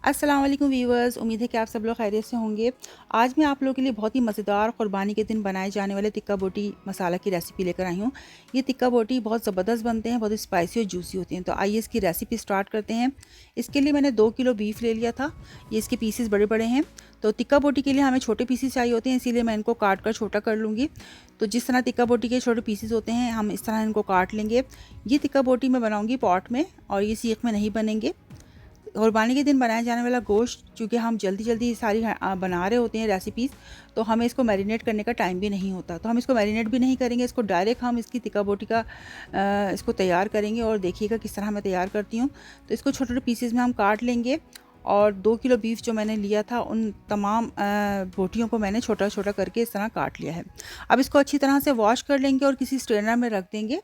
अस्सलाम वालेकुम व्यूअर्स, उम्मीद है कि आप सब लोग खैरियत से होंगे। आज मैं आप लोगों के लिए बहुत ही मज़ेदार क़ुरबानी के दिन बनाए जाने वाले टिक्का बोटी मसाला की रेसिपी लेकर आई हूँ। ये टिक्का बोटी बहुत ज़बरदस्त बनते हैं, बहुत ही स्पाइसी और जूसी होती हैं। तो आइए इसकी रेसिपी स्टार्ट करते हैं। इसके लिए मैंने 2 किलो बीफ ले लिया था। ये इसके पीसेस बड़े-बड़े हैं। तो टिक्का बोटी के लिए हमें छोटे पीसेस चाहिए होते हैं, इसीलिए मैं इनको काट कर छोटा कर लूँगी। तो जिस तरह टिक्का बोटी के छोटे पीसेस होते हैं, हम इस तरह इनको काट लेंगे। ये टिक्का बोटी मैं बनाऊँगी पॉट में और ये सीख में नहीं बनेंगे। कुर्बानी के दिन बनाया जाने वाला गोश्त, चूँकि हम जल्दी-जल्दी सारी बना रहे होते हैं रेसिपीज़, तो हमें इसको मैरिनेट करने का टाइम भी नहीं होता। तो हम इसको मैरिनेट भी नहीं करेंगे, इसको डायरेक्ट हम इसकी टिक्का बोटी का इसको तैयार करेंगे और देखिएगा किस तरह मैं तैयार करती हूँ। तो इसको छोटे-छोटे पीसेज़ में हम काट लेंगे और 2 किलो बीफ जो मैंने लिया था, उन तमाम बोटियों को मैंने छोटा-छोटा करके इस तरह काट लिया है। अब इसको अच्छी तरह से वॉश कर लेंगे और किसी स्ट्रेनर में रख देंगे।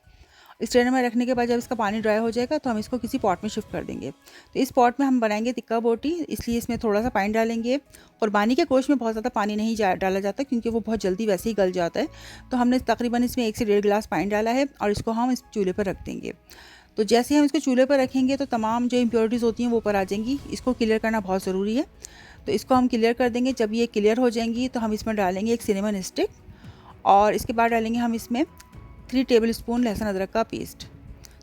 स्ट्रेनर में रखने के बाद जब इसका पानी ड्राई हो जाएगा तो हम इसको किसी पॉट में शिफ्ट कर देंगे। तो इस पॉट में हम बनाएंगे टिक्का बोटी, इसलिए इसमें थोड़ा-सा पानी डालेंगे। कुर्बानी के गोश्त में बहुत ज़्यादा पानी नहीं डाला जाता, क्योंकि वो बहुत जल्दी वैसे ही गल जाता है। तो हमने तकरीबन इसमें 1 से 1.5 गिलास पानी डाला है और इसको हम इस चूल्हे पर रख देंगे। तो जैसे ही हम इसको चूल्हे पर रखेंगे तो तमाम जो इम्प्योरिटीज़ होती हैं वो ऊपर आ जाएंगी। इसको क्लियर करना बहुत ज़रूरी है। तो इसको हम क्लियर कर देंगे। जब ये क्लियर हो जाएंगी तो हम इसमें डालेंगे एक सिनेमन स्टिक और इसके बाद डालेंगे हम इसमें 3 टेबल स्पून लहसुन अदरक का पेस्ट।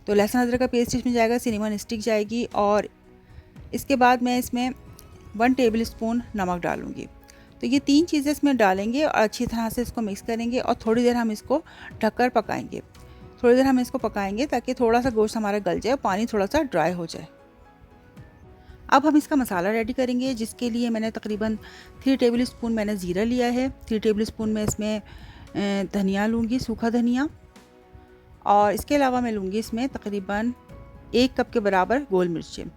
तो लहसुन अदरक का पेस्ट इसमें जाएगा, सिनेमन स्टिक जाएगी और इसके बाद मैं इसमें 1 टेबल स्पून नमक डालूँगी। तो ये 3 चीज़ें इसमें डालेंगे और अच्छी तरह से इसको मिक्स करेंगे और थोड़ी देर हम इसको ढककर पकाएंगे। थोड़ी देर हम इसको पकाएंगे ताकि थोड़ा सा गोश्त हमारा गल जाए, पानी थोड़ा सा ड्राई हो जाए। अब हम इसका मसाला रेडी करेंगे, जिसके लिए मैंने तकरीबन 3 टेबल स्पून मैंने ज़ीरा लिया है। 3 टेबल स्पून मैं इसमें धनिया लूँगी, सूखा धनिया, और इसके अलावा मैं लूँगी इसमें तकरीबन 1 कप के बराबर गोल मिर्चें।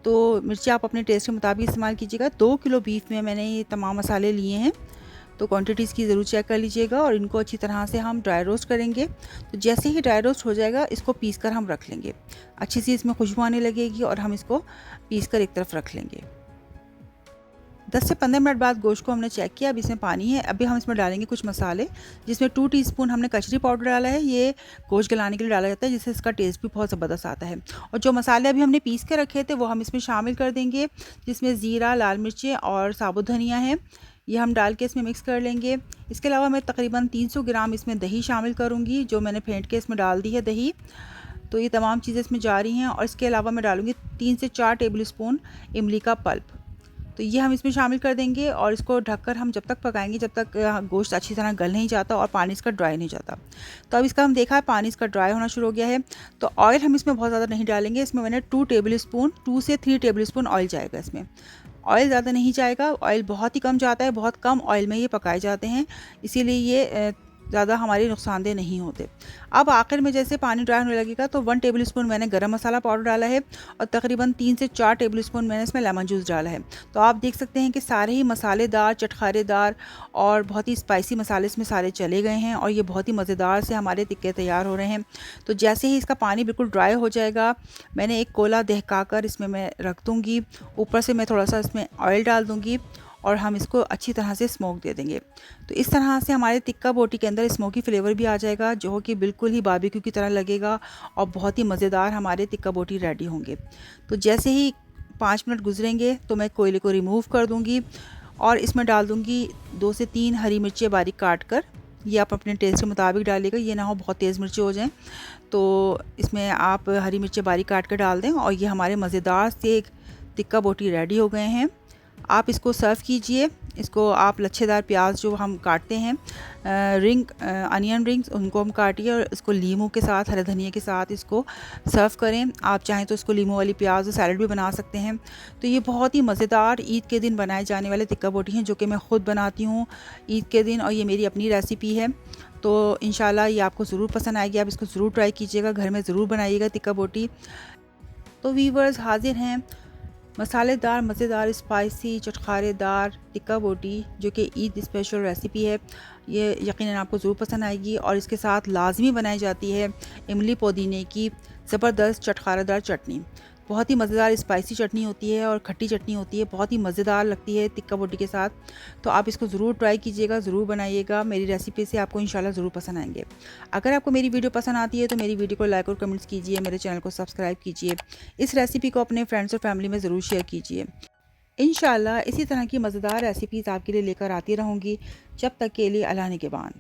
तो मिर्ची आप अपने टेस्ट के मुताबिक इस्तेमाल कीजिएगा। 2 किलो बीफ में मैंने ये तमाम मसाले लिए हैं, तो क्वांटिटीज़ की ज़रूर चेक कर लीजिएगा और इनको अच्छी तरह से हम ड्राई रोस्ट करेंगे। तो जैसे ही ड्राई रोस्ट हो जाएगा, इसको पीस कर हम रख लेंगे। अच्छी सी इसमें खुशबू आने लगेगी और हम इसको पीस कर एक तरफ रख लेंगे। 10 से 15 मिनट बाद गोश्त को हमने चेक किया, अब इसमें पानी है। अभी हम इसमें डालेंगे कुछ मसाले, जिसमें 2 टीस्पून हमने कचरी पाउडर डाला है। ये गोश्त गलाने के लिए डाला जाता है, जिससे इसका टेस्ट भी बहुत ज़बरदस्त आता है। और जो मसाले अभी हमने पीस के रखे थे वो हम इसमें शामिल कर देंगे, जिसमें ज़ीरा, लाल मिर्चें और साबुत धनिया है। ये हम डाल के इसमें मिक्स कर लेंगे। इसके अलावा मैं तकरीबन 300 ग्राम इसमें दही शामिल करूँगी, जो मैंने फेंट के इसमें डाल दी है दही। तो ये तमाम चीज़ें इसमें जा रही हैं और इसके अलावा मैं डालूँगी 3 से 4 टेबल स्पून इमली का पल्प। तो ये हम इसमें शामिल कर देंगे और इसको ढककर हम जब तक पकाएंगे जब तक गोश्त अच्छी तरह गल नहीं जाता और पानी इसका ड्राई नहीं जाता। तो अब इसका हम देखा है पानी इसका ड्राई होना शुरू हो गया है। तो ऑयल हम इसमें बहुत ज़्यादा नहीं डालेंगे, इसमें मैंने 2 से 3 टेबल स्पून ऑयल जाएगा इसमें। ऑयल ज़्यादा नहीं जाएगा, ऑयल बहुत ही कम जाता है, बहुत कम ऑयल में ये पकाए जाते हैं, इसीलिए ये ज़्यादा हमारे नुकसानदेह नहीं होते। अब आखिर में जैसे पानी ड्राई होने लगेगा तो 1 टेबल स्पून मैंने गरम मसाला पाउडर डाला है और तकरीबन 3 से 4 टेबल स्पून मैंने इसमें लेमन जूस डाला है। तो आप देख सकते हैं कि सारे ही मसालेदार, चटखारेदार और बहुत ही स्पाइसी मसाले इसमें सारे चले गए हैं और ये बहुत ही मज़ेदार से हमारे टिक्के तैयार हो रहे हैं। तो जैसे ही इसका पानी बिल्कुल ड्राई हो जाएगा, मैंने एक कोला दहका कर इसमें मैं रख दूँगी। ऊपर से मैं थोड़ा सा इसमें ऑयल डाल दूँगी और हम इसको अच्छी तरह से स्मोक दे देंगे। तो इस तरह से हमारे टिक्का बोटी के अंदर स्मोकी फ्लेवर भी आ जाएगा, जो कि बिल्कुल ही बारबेक्यू की तरह लगेगा और बहुत ही मज़ेदार हमारे टिक्का बोटी रेडी होंगे। तो जैसे ही 5 मिनट गुजरेंगे तो मैं कोयले को रिमूव कर दूँगी और इसमें डाल दूँगी 2 से 3 हरी मिर्चें बारीक काट कर। ये आप अपने टेस्ट के मुताबिक डालिएगा, ये ना हो बहुत तेज़ मिर्चें हो जाएँ। तो इसमें आप हरी मिर्चें बारीक काट कर डाल दें और ये हमारे मज़ेदार से टिक्का बोटी रेडी हो गए हैं। आप इसको सर्व कीजिए। इसको आप लच्छेदार प्याज जो हम काटते हैं, अनियन रिंग्स, उनको हम काटिए और इसको लीमू के साथ, हरे धनिया के साथ इसको सर्व करें। आप चाहें तो इसको लीमू वाली प्याज सैलड भी बना सकते हैं। तो ये बहुत ही मज़ेदार ईद के दिन बनाए जाने वाले टिक्का बोटी हैं, जो कि मैं ख़ुद बनाती हूँ ईद के दिन और ये मेरी अपनी रेसिपी है। तो इंशाल्लाह ये आपको ज़रूर पसंद आएगी। आप इसको ज़रूर ट्राई कीजिएगा, घर में ज़रूर बनाइएगा टिक्का बोटी। तो व्यूअर्स, हाजिर हैं मसालेदार, मज़ेदार, स्पाइसी, चटखारेदार टिक्का बोटी, जो कि ईद स्पेशल रेसिपी है। ये यकीनन आपको ज़रूर पसंद आएगी और इसके साथ लाजमी बनाई जाती है इमली पुदीने की ज़बरदस्त चटखारेदार चटनी। बहुत ही मज़ेदार स्पाइसी चटनी होती है और खट्टी चटनी होती है, बहुत ही मज़ेदार लगती है टिक्का बोटी के साथ। तो आप इसको ज़रूर ट्राई कीजिएगा, ज़रूर बनाइएगा। मेरी रेसिपी से आपको इंशाल्लाह ज़रूर पसंद आएंगे। अगर आपको मेरी वीडियो पसंद आती है तो मेरी वीडियो को लाइक और कमेंट्स कीजिए, मेरे चैनल को सब्सक्राइब कीजिए। इस रेसिपी को अपने फ्रेंड्स और फैमिली में ज़रूर शेयर कीजिए। इंशाल्लाह इसी तरह की मज़ेदार रेसिपीज़ आपके लिए लेकर आती रहूँगी। जब तक के लिए अल्लाह निगहबान।